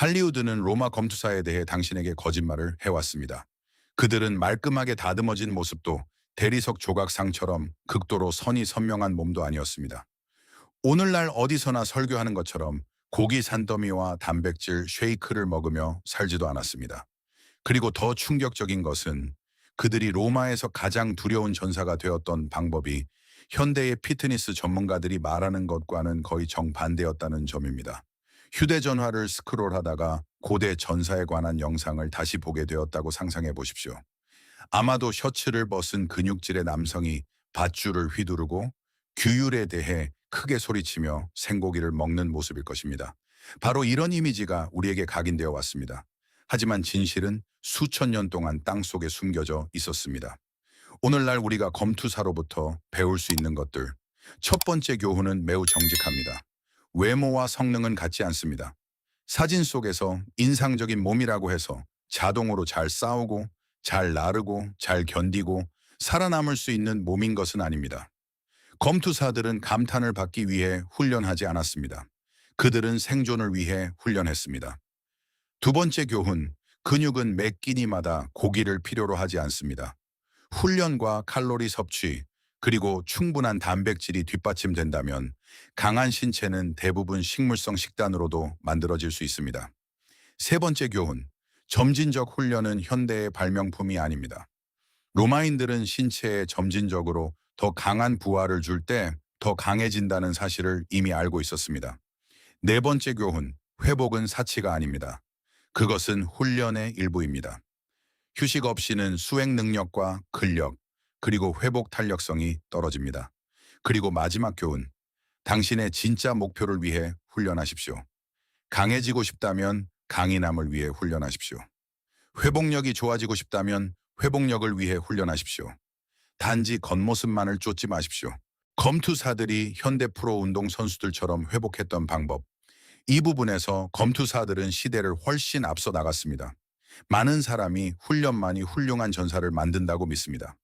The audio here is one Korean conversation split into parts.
할리우드는 로마 검투사에 대해 당신에게 거짓말을 해왔습니다. 그들은 말끔하게 다듬어진 모습도 대리석 조각상처럼 극도로 선이 선명한 몸도 아니었습니다. 오늘날 어디서나 설교하는 것처럼 고기 산더미와 단백질 쉐이크를 먹으며 살지도 않았습니다. 그리고 더 충격적인 것은 그들이 로마에서 가장 두려운 전사가 되었던 방법이 현대의 피트니스 전문가들이 말하는 것과는 거의 정반대였다는 점입니다. 휴대전화를 스크롤하다가 고대 전사에 관한 영상을 다시 보게 되었다고 상상해 보십시오. 아마도 셔츠를 벗은 근육질의 남성이 밧줄을 휘두르고 규율에 대해 크게 소리치며 생고기를 먹는 모습일 것입니다. 바로 이런 이미지가 우리에게 각인되어 왔습니다. 하지만 진실은 수천 년 동안 땅속에 숨겨져 있었습니다. 오늘날 우리가 검투사로부터 배울 수 있는 것들. 첫 번째 교훈은 매우 정직합니다. 외모와 성능은 같지 않습니다. 사진 속에서 인상적인 몸이라고 해서 자동으로 잘 싸우고 잘 나르고 잘 견디고 살아남을 수 있는 몸인 것은 아닙니다. 검투사들은 감탄을 받기 위해 훈련하지 않았습니다. 그들은 생존을 위해 훈련했습니다. 두 번째 교훈, 근육은 매 끼니마다 고기를 필요로 하지 않습니다. 훈련과 칼로리 섭취, 그리고 충분한 단백질이 뒷받침된다면 강한 신체는 대부분 식물성 식단으로도 만들어질 수 있습니다. 세 번째 교훈, 점진적 훈련은 현대의 발명품이 아닙니다. 로마인들은 신체에 점진적으로 더 강한 부하를 줄 때 더 강해진다는 사실을 이미 알고 있었습니다. 네 번째 교훈, 회복은 사치가 아닙니다. 그것은 훈련의 일부입니다. 휴식 없이는 수행 능력과 근력, 그리고 회복 탄력성이 떨어집니다. 그리고 마지막 교훈, 당신의 진짜 목표를 위해 훈련하십시오. 강해지고 싶다면 강인함을 위해 훈련하십시오. 회복력이 좋아지고 싶다면 회복력을 위해 훈련하십시오. 단지 겉모습만을 쫓지 마십시오. 검투사들이 현대 프로 운동 선수들처럼 회복했던 방법. 이 부분에서 검투사들은 시대를 훨씬 앞서 나갔습니다. 많은 사람이 훈련만이 훌륭한 전사를 만든다고 믿습니다.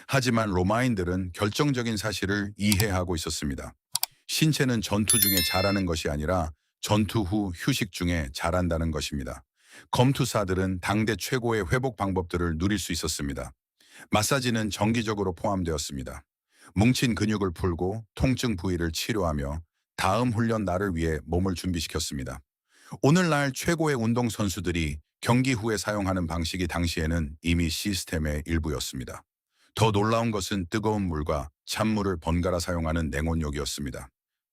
하지만 로마인들은 결정적인 사실을 이해하고 있었습니다. 신체는 전투 중에 자라는 것이 아니라 전투 후 휴식 중에 자란다는 것입니다. 검투사들은 당대 최고의 회복 방법들을 누릴 수 있었습니다. 마사지는 정기적으로 포함되었습니다. 뭉친 근육을 풀고 통증 부위를 치료하며 다음 훈련 날을 위해 몸을 준비시켰습니다. 오늘날 최고의 운동선수들이 경기 후에 사용하는 방식이 당시에는 이미 시스템의 일부였습니다. 더 놀라운 것은 뜨거운 물과 찬물을 번갈아 사용하는 냉온욕이었습니다.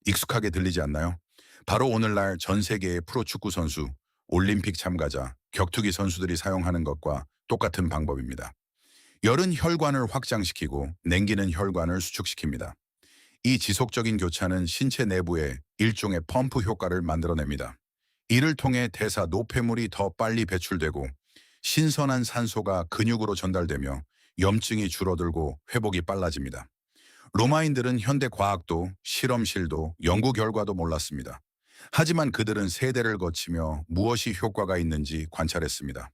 익숙하게 들리지 않나요? 바로 오늘날 전 세계의 프로축구 선수, 올림픽 참가자, 격투기 선수들이 사용하는 것과 똑같은 방법입니다. 열은 혈관을 확장시키고 냉기는 혈관을 수축시킵니다. 이 지속적인 교차는 신체 내부에 일종의 펌프 효과를 만들어냅니다. 이를 통해 대사 노폐물이 더 빨리 배출되고 신선한 산소가 근육으로 전달되며 염증이 줄어들고 회복이 빨라집니다. 로마인들은 현대 과학도 실험실도 연구 결과도 몰랐습니다. 하지만 그들은 세대를 거치며 무엇이 효과가 있는지 관찰했습니다.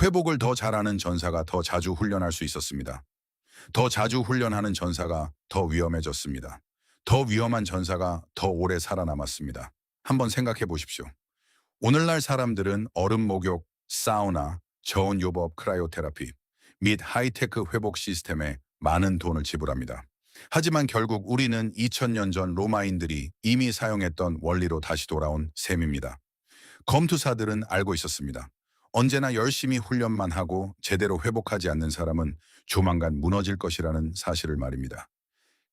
회복을 더 잘하는 전사가 더 자주 훈련할 수 있었습니다. 더 자주 훈련하는 전사가 더 위험해졌습니다. 더 위험한 전사가 더 오래 살아남았습니다. 한번 생각해 보십시오. 오늘날 사람들은 얼음 목욕, 사우나, 저온 요법 크라이오테라피 및 하이테크 회복 시스템에 많은 돈을 지불합니다. 하지만 결국 우리는 2000년 전 로마인들이 이미 사용했던 원리로 다시 돌아온 셈입니다. 검투사들은 알고 있었습니다. 언제나 열심히 훈련만 하고 제대로 회복하지 않는 사람은 조만간 무너질 것이라는 사실을 말입니다.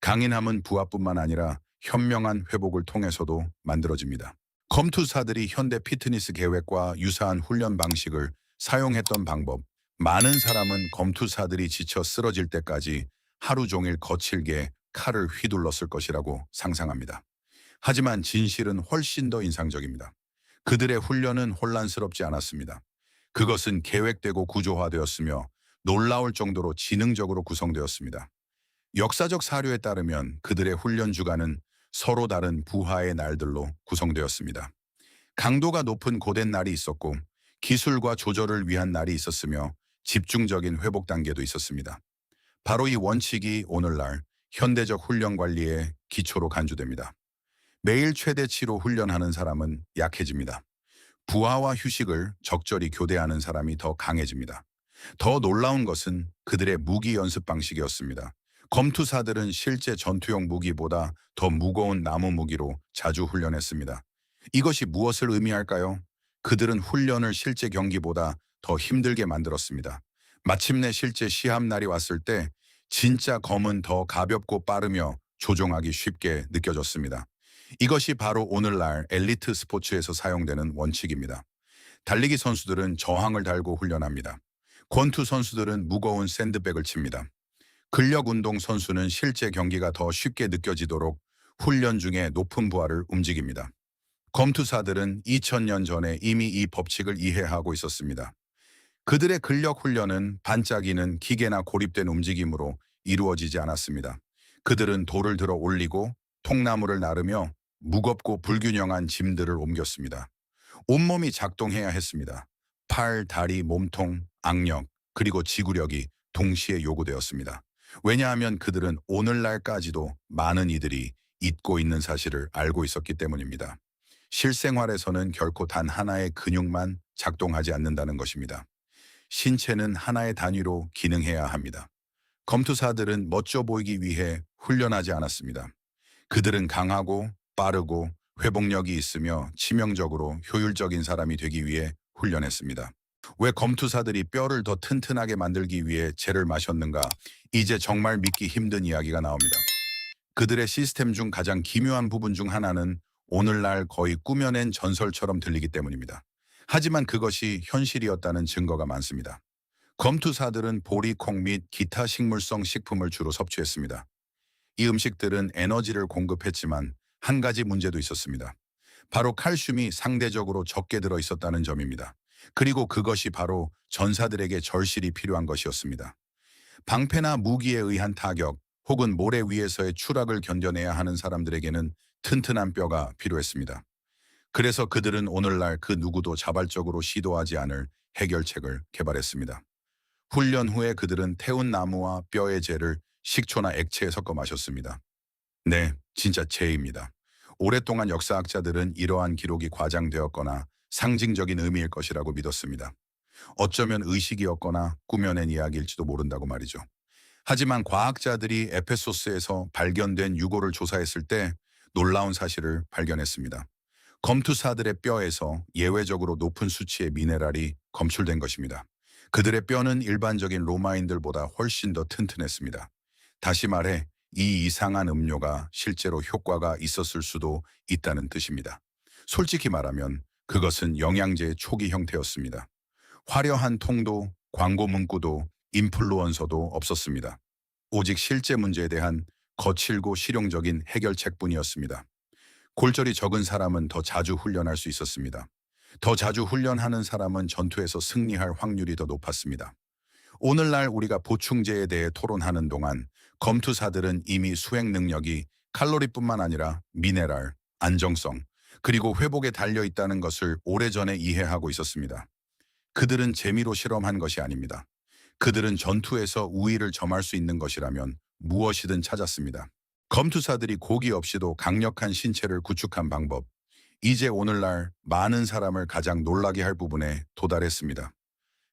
강인함은 부하뿐만 아니라 현명한 회복을 통해서도 만들어집니다. 검투사들이 현대 피트니스 계획과 유사한 훈련 방식을 사용했던 방법. 많은 사람은 검투사들이 지쳐 쓰러질 때까지 하루 종일 거칠게 칼을 휘둘렀을 것이라고 상상합니다. 하지만 진실은 훨씬 더 인상적입니다. 그들의 훈련은 혼란스럽지 않았습니다. 그것은 계획되고 구조화되었으며 놀라울 정도로 지능적으로 구성되었습니다. 역사적 사료에 따르면 그들의 훈련 주간은 서로 다른 부하의 날들로 구성되었습니다. 강도가 높은 고된 날이 있었고 기술과 조절을 위한 날이 있었으며 집중적인 회복 단계도 있었습니다. 바로 이 원칙이 오늘날 현대적 훈련 관리의 기초로 간주됩니다. 매일 최대치로 훈련하는 사람은 약해집니다. 부하와 휴식을 적절히 교대하는 사람이 더 강해집니다. 더 놀라운 것은 그들의 무기 연습 방식이었습니다. 검투사들은 실제 전투용 무기보다 더 무거운 나무 무기로 자주 훈련했습니다. 이것이 무엇을 의미할까요? 그들은 훈련을 실제 경기보다 더 힘들게 만들었습니다. 마침내 실제 시합 날이 왔을 때 진짜 검은 더 가볍고 빠르며 조종하기 쉽게 느껴졌습니다. 이것이 바로 오늘날 엘리트 스포츠에서 사용되는 원칙입니다. 달리기 선수들은 저항을 달고 훈련합니다. 권투 선수들은 무거운 샌드백을 칩니다. 근력 운동 선수는 실제 경기가 더 쉽게 느껴지도록 훈련 중에 높은 부하를 움직입니다. 검투사들은 2000년 전에 이미 이 법칙을 이해하고 있었습니다. 그들의 근력 훈련은 반짝이는 기계나 고립된 움직임으로 이루어지지 않았습니다. 그들은 돌을 들어 올리고 통나무를 나르며 무겁고 불균형한 짐들을 옮겼습니다. 온몸이 작동해야 했습니다. 팔, 다리, 몸통, 악력, 그리고 지구력이 동시에 요구되었습니다. 왜냐하면 그들은 오늘날까지도 많은 이들이 잊고 있는 사실을 알고 있었기 때문입니다. 실생활에서는 결코 단 하나의 근육만 작동하지 않는다는 것입니다. 신체는 하나의 단위로 기능해야 합니다. 검투사들은 멋져 보이기 위해 훈련하지 않았습니다. 그들은 강하고 빠르고 회복력이 있으며 치명적으로 효율적인 사람이 되기 위해 훈련했습니다. 왜 검투사들이 뼈를 더 튼튼하게 만들기 위해 젤을 마셨는가? 이제 정말 믿기 힘든 이야기가 나옵니다. 그들의 시스템 중 가장 기묘한 부분 중 하나는 오늘날 거의 꾸며낸 전설처럼 들리기 때문입니다. 하지만 그것이 현실이었다는 증거가 많습니다. 검투사들은 보리콩 및 기타 식물성 식품을 주로 섭취했습니다. 이 음식들은 에너지를 공급했지만 한 가지 문제도 있었습니다. 바로 칼슘이 상대적으로 적게 들어 있었다는 점입니다. 그리고 그것이 바로 전사들에게 절실히 필요한 것이었습니다. 방패나 무기에 의한 타격 혹은 모래 위에서의 추락을 견뎌내야 하는 사람들에게는 튼튼한 뼈가 필요했습니다. 그래서 그들은 오늘날 그 누구도 자발적으로 시도하지 않을 해결책을 개발했습니다. 훈련 후에 그들은 태운 나무와 뼈의 젤을 식초나 액체에 섞어 마셨습니다. 네, 진짜 죄입니다. 오랫동안 역사학자들은 이러한 기록이 과장되었거나 상징적인 의미일 것이라고 믿었습니다. 어쩌면 의식이었거나 꾸며낸 이야기일지도 모른다고 말이죠. 하지만 과학자들이 에페소스에서 발견된 유골을 조사했을 때 놀라운 사실을 발견했습니다. 검투사들의 뼈에서 예외적으로 높은 수치의 미네랄이 검출된 것입니다. 그들의 뼈는 일반적인 로마인들보다 훨씬 더 튼튼했습니다. 다시 말해 이 이상한 음료가 실제로 효과가 있었을 수도 있다는 뜻입니다. 솔직히 말하면 그것은 영양제의 초기 형태였습니다. 화려한 통도, 광고 문구도, 인플루언서도 없었습니다. 오직 실제 문제에 대한 거칠고 실용적인 해결책뿐이었습니다. 골절이 적은 사람은 더 자주 훈련할 수 있었습니다. 더 자주 훈련하는 사람은 전투에서 승리할 확률이 더 높았습니다. 오늘날 우리가 보충제에 대해 토론하는 동안 검투사들은 이미 수행 능력이 칼로리뿐만 아니라 미네랄, 안정성, 그리고 회복에 달려 있다는 것을 오래전에 이해하고 있었습니다. 그들은 재미로 실험한 것이 아닙니다. 그들은 전투에서 우위를 점할 수 있는 것이라면 무엇이든 찾았습니다. 검투사들이 고기 없이도 강력한 신체를 구축한 방법, 이제 오늘날 많은 사람을 가장 놀라게 할 부분에 도달했습니다.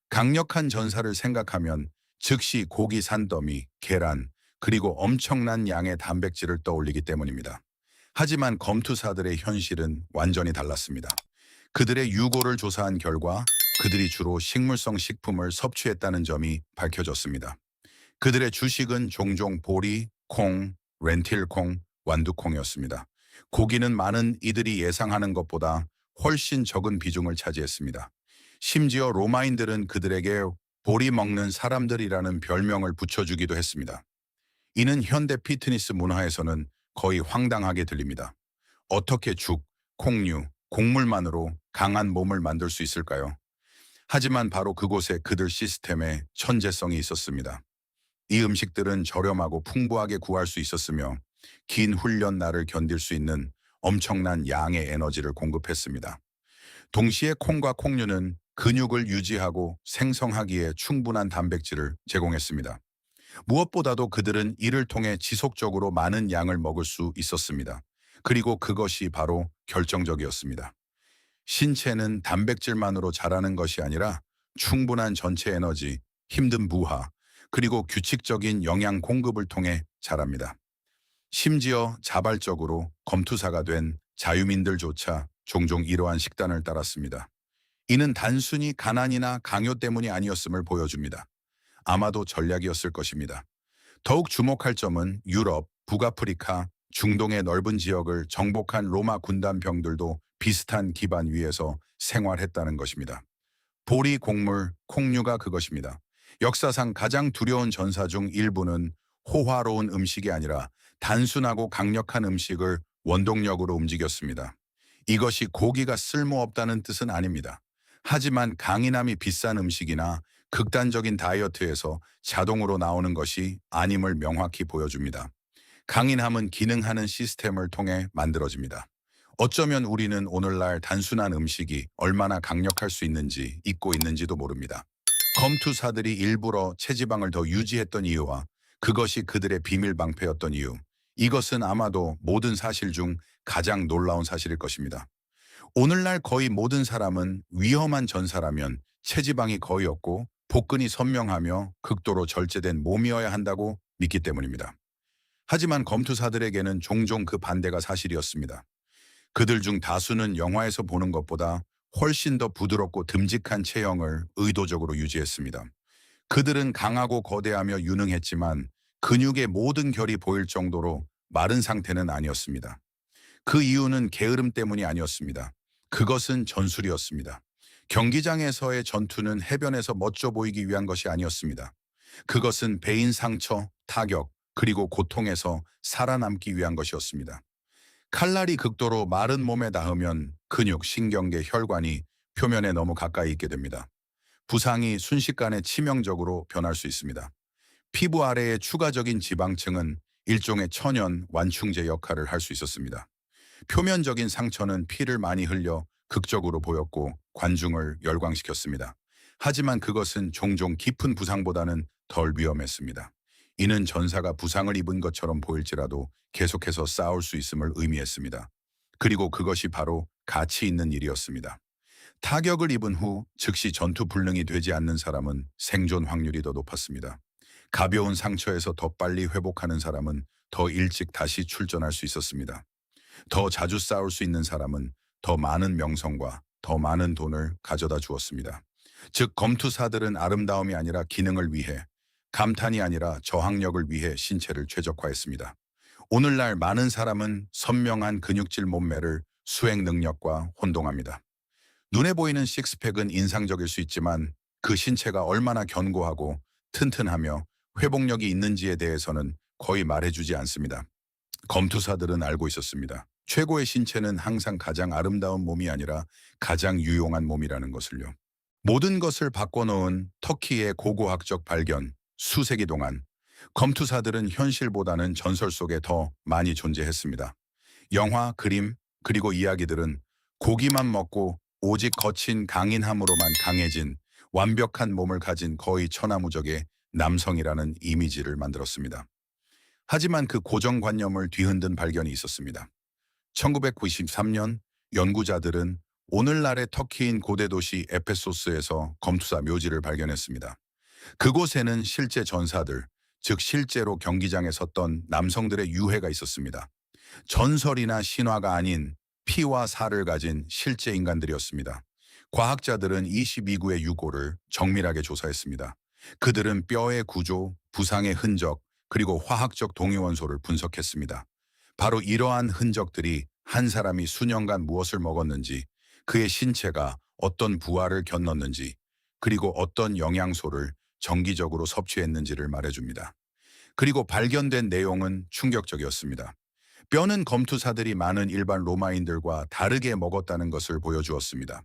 강력한 전사를 생각하면 즉시 고기 산더미, 계란, 그리고 엄청난 양의 단백질을 떠올리기 때문입니다. 하지만 검투사들의 현실은 완전히 달랐습니다. 그들의 유골을 조사한 결과 그들이 주로 식물성 식품을 섭취했다는 점이 밝혀졌습니다. 그들의 주식은 종종 보리, 콩, 렌틸콩, 완두콩이었습니다. 고기는 많은 이들이 예상하는 것보다 훨씬 적은 비중을 차지했습니다. 심지어 로마인들은 그들에게 보리 먹는 사람들이라는 별명을 붙여주기도 했습니다. 이는 현대 피트니스 문화에서는 거의 황당하게 들립니다. 어떻게 죽, 콩류, 곡물만으로 강한 몸을 만들 수 있을까요? 하지만 바로 그곳에 그들 시스템에 천재성이 있었습니다. 이 음식들은 저렴하고 풍부하게 구할 수 있었으며 긴 훈련 날을 견딜 수 있는 엄청난 양의 에너지를 공급했습니다. 동시에 콩과 콩류는 근육을 유지하고 생성하기에 충분한 단백질을 제공했습니다. 무엇보다도 그들은 이를 통해 지속적으로 많은 양을 먹을 수 있었습니다. 그리고 그것이 바로 결정적이었습니다. 신체는 단백질만으로 자라는 것이 아니라 충분한 전체 에너지, 힘든 부하, 그리고 규칙적인 영양 공급을 통해 자랍니다. 심지어 자발적으로 검투사가 된 자유민들조차 종종 이러한 식단을 따랐습니다. 이는 단순히 가난이나 강요 때문이 아니었음을 보여줍니다. 아마도 전략이었을 것입니다. 더욱 주목할 점은 유럽, 북아프리카, 중동의 넓은 지역을 정복한 로마 군단 병들도 비슷한 기반 위에서 생활했다는 것입니다. 보리, 곡물, 콩류가 그것입니다. 역사상 가장 두려운 전사 중 일부는 호화로운 음식이 아니라 단순하고 강력한 음식을 원동력으로 움직였습니다. 이것이 고기가 쓸모없다는 뜻은 아닙니다. 하지만 강인함이 비싼 음식이나 극단적인 다이어트에서 자동으로 나오는 것이 아님을 명확히 보여줍니다. 강인함은 기능하는 시스템을 통해 만들어집니다. 어쩌면 우리는 오늘날 단순한 음식이 얼마나 강력할 수 있는지 잊고 있는지도 모릅니다. 검투사들이 일부러 체지방을 더 유지했던 이유와 그것이 그들의 비밀 방패였던 이유. 이것은 아마도 모든 사실 중 가장 놀라운 사실일 것입니다. 오늘날 거의 모든 사람은 위험한 전사라면 체지방이 거의 없고 복근이 선명하며 극도로 절제된 몸이어야 한다고 믿기 때문입니다. 하지만 검투사들에게는 종종 그 반대가 사실이었습니다. 그들 중 다수는 영화에서 보는 것보다 훨씬 더 부드럽고 듬직한 체형을 의도적으로 유지했습니다. 그들은 강하고 거대하며 유능했지만 근육의 모든 결이 보일 정도로 마른 상태는 아니었습니다. 그 이유는 게으름 때문이 아니었습니다. 그것은 전술이었습니다. 경기장에서의 전투는 해변에서 멋져 보이기 위한 것이 아니었습니다. 그것은 배인 상처, 타격, 그리고 고통에서 살아남기 위한 것이었습니다. 칼날이 극도로 마른 몸에 닿으면 근육, 신경계, 혈관이 표면에 너무 가까이 있게 됩니다. 부상이 순식간에 치명적으로 변할 수 있습니다. 피부 아래의 추가적인 지방층은 일종의 천연 완충제 역할을 할 수 있었습니다. 표면적인 상처는 피를 많이 흘려 극적으로 보였고 관중을 열광시켰습니다. 하지만 그것은 종종 깊은 부상보다는 덜 위험했습니다. 이는 전사가 부상을 입은 것처럼 보일지라도 계속해서 싸울 수 있음을 의미했습니다. 그리고 그것이 바로 가치 있는 일이었습니다. 타격을 입은 후 즉시 전투 불능이 되지 않는 사람은 생존 확률이 더 높았습니다. 가벼운 상처에서 더 빨리 회복하는 사람은 더 일찍 다시 출전할 수 있었습니다. 더 자주 싸울 수 있는 사람은 더 많은 명성과 더 많은 돈을 가져다 주었습니다. 즉 검투사들은 아름다움이 아니라 기능을 위해, 감탄이 아니라 저항력을 위해 신체를 최적화했습니다. 오늘날 많은 사람은 선명한 근육질 몸매를 수행 능력과 혼동합니다. 눈에 보이는 식스팩은 인상적일 수 있지만 그 신체가 얼마나 견고하고 튼튼하며 회복력이 있는지에 대해서는 거의 말해주지 않습니다. 검투사들은 알고 있었습니다. 최고의 신체는 항상 가장 아름다운 몸이 아니라 가장 유용한 몸이라는 것을요. 모든 것을 바꿔놓은 터키의 고고학적 발견, 수세기 동안 검투사들은 현실보다는 전설 속에 더 많이 존재했습니다. 영화, 그림, 그리고 이야기들은 고기만 먹고 오직 거친 강인함으로만 강해진 완벽한 몸을 가진 거의 천하무적의 남성이라는 이미지를 만들었습니다. 하지만 그 고정관념을 뒤흔든 발견이 있었습니다. 1993년 연구자들은 오늘날의 터키인 고대 도시 에페소스에서 검투사 묘지를 발견했습니다. 그곳에는 실제 전사들, 즉 실제로 경기장에 섰던 남성들의 유해가 있었습니다. 전설이나 신화가 아닌 피와 살을 가진 실제 인간들이었습니다. 과학자들은 22구의 유골을 정밀하게 조사했습니다. 그들은 뼈의 구조, 부상의 흔적, 그리고 화학적 동위원소를 분석했습니다. 바로 이러한 흔적들이 한 사람이 수년간 무엇을 먹었는지, 그의 신체가 어떤 부하를 견뎠는지, 그리고 어떤 영양소를 정기적으로 섭취했는지를 말해줍니다. 그리고 발견된 내용은 충격적이었습니다. 뼈는 검투사들이 많은 일반 로마인들과 다르게 먹었다는 것을 보여주었습니다.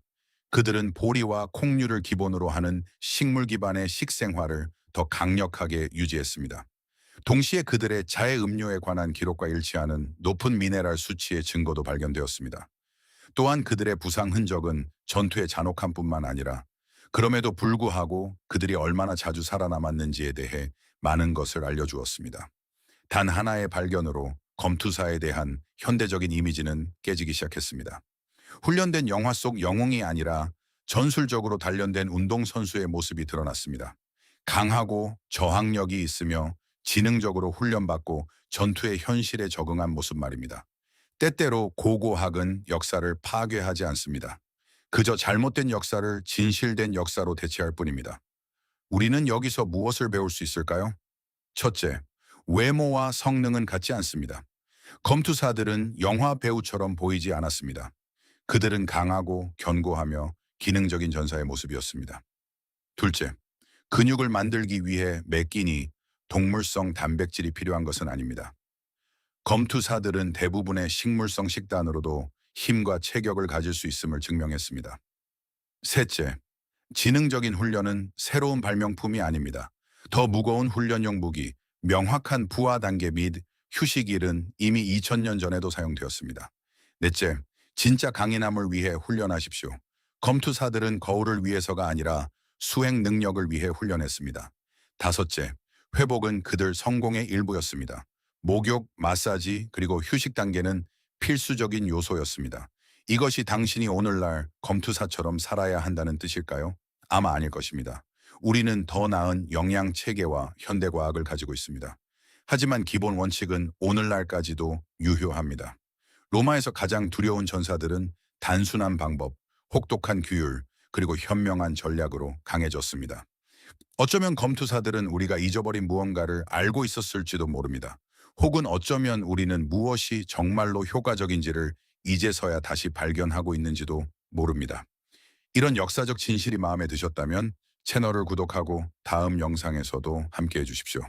그들은 보리와 콩류를 기본으로 하는 식물 기반의 식생활을 더 강력하게 유지했습니다. 동시에 그들의 자해 음료에 관한 기록과 일치하는 높은 미네랄 수치의 증거도 발견되었습니다. 또한 그들의 부상 흔적은 전투의 잔혹함뿐만 아니라 그럼에도 불구하고 그들이 얼마나 자주 살아남았는지에 대해 많은 것을 알려주었습니다. 단 하나의 발견으로 검투사에 대한 현대적인 이미지는 깨지기 시작했습니다. 훈련된 영화 속 영웅이 아니라 전술적으로 단련된 운동선수의 모습이 드러났습니다. 강하고 저항력이 있으며 지능적으로 훈련받고 전투의 현실에 적응한 모습 말입니다. 때때로 고고학은 역사를 파괴하지 않습니다. 그저 잘못된 역사를 진실된 역사로 대체할 뿐입니다. 우리는 여기서 무엇을 배울 수 있을까요? 첫째, 외모와 성능은 같지 않습니다. 검투사들은 영화 배우처럼 보이지 않았습니다. 그들은 강하고 견고하며 기능적인 전사의 모습이었습니다. 둘째, 근육을 만들기 위해 매끼니 동물성 단백질이 필요한 것은 아닙니다. 검투사들은 대부분의 식물성 식단으로도 힘과 체격을 가질 수 있음을 증명했습니다. 셋째, 지능적인 훈련은 새로운 발명품이 아닙니다. 더 무거운 훈련용 무기, 명확한 부하 단계 및 휴식일은 이미 2000년 전에도 사용되었습니다. 넷째, 진짜 강인함을 위해 훈련하십시오. 검투사들은 거울을 위해서가 아니라 수행 능력을 위해 훈련했습니다. 다섯째, 회복은 그들 성공의 일부였습니다. 목욕, 마사지, 그리고 휴식 단계는 필수적인 요소였습니다. 이것이 당신이 오늘날 검투사처럼 살아야 한다는 뜻일까요? 아마 아닐 것입니다. 우리는 더 나은 영양 체계와 현대과학을 가지고 있습니다. 하지만 기본 원칙은 오늘날까지도 유효합니다. 로마에서 가장 두려운 전사들은 단순한 방법, 혹독한 규율, 그리고 현명한 전략으로 강해졌습니다. 어쩌면 검투사들은 우리가 잊어버린 무언가를 알고 있었을지도 모릅니다. 혹은 어쩌면 우리는 무엇이 정말로 효과적인지를 이제서야 다시 발견하고 있는지도 모릅니다. 이런 역사적 진실이 마음에 드셨다면 채널을 구독하고 다음 영상에서도 함께 해주십시오.